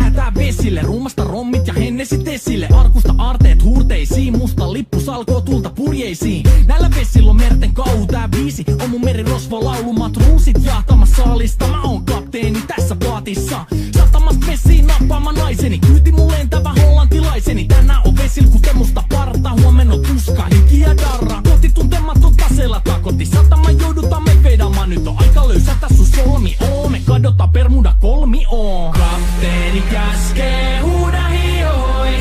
lähetään vesille. Ruumasta rommit ja hennesit esille. Arkusta aarteet huurteisiin, musta lippu salkoo tulta purjeisiin. Näillä vesillä on merten kauhu, tää biisi on mun merirosvo laulu. Matruusit jahtamassa saalista, mä oon kapteeni tässä paatissa. Satamasta vesiin nappaamaan naiseni, kyyti mun lentävä hollantilaiseni. Tänään on vesil kuten musta parta, huomenna on tuska, hiki ja darra. Koti tuntematon taseella takoti, satamaan joudutaan me vedamaan. Nyt on aika löysätä sun solmi, me kadotaan Bermuda kolmioon. Kapteeni käskee, huuda hiohoi,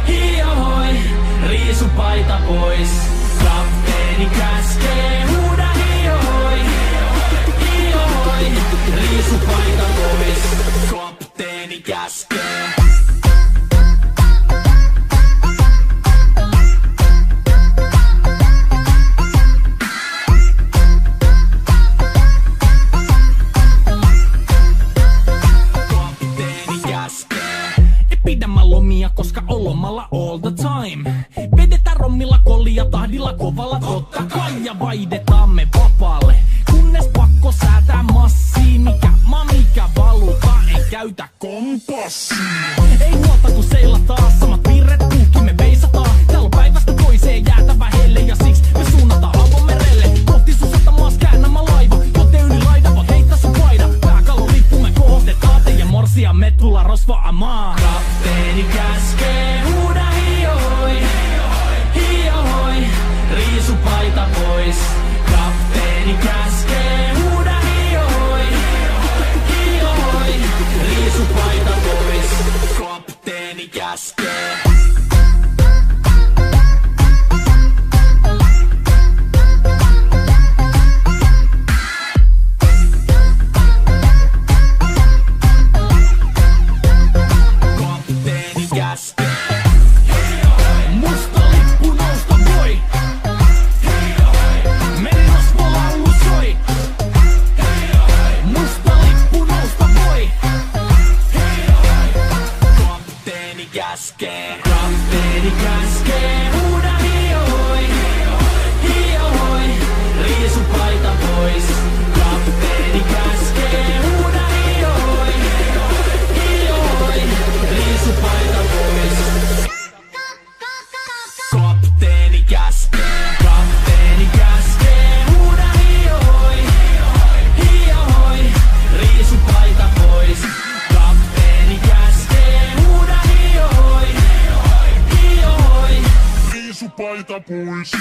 hiohoi, riisu paita pois. Kapteeni käskee, huuda hiohoi, hiohoi, riisu paita pois. Kapteeni käskee. Pidämään lomia, koska on lomalla all the time. Vedetään rommilla kollia, tahdilla kovalla totta kai. Ja vaihdetaan me vapaalle, kunnes pakko säätää massia. Mikä valuta, ei käytä kompassia. Ei huolta kun seilataan, samat virret puhki me veisataan. Täällä on päivästä toiseen jäätävä helle, ja siksi me suunnataan avomerelle. Kohti sun satamaas käännämä laiva, joten yli laida voit heittää sun paida. Pääkalon lippu me kohotetaan, teidän morsia me tulla rosvaamaan. Kapteeni käskee, huuda hiohoi, hiohoi, riisu paita pois. Kapteeni käskee, huuda hiohoi, hiohoi, riisu paita pois. Kapteeni käskee. Musta lippu nousta voi. Merirosvo laulu soi. Musta lippu nousta voi. Kapteeni käskee. Kapteeni käskee. Huuda hiohoi, hiohoi, riisu paita pois. Kapteeni käskee. Huuda hiohoi, hiohoi, riisu paita pois. Kapteeni käskee. Kapteeni käskee. Huuda hiohoi, hiohoi, riisu paita pois. Kapteeni käskee. Huuda hiohoi, hiohoi, riisu paita pois.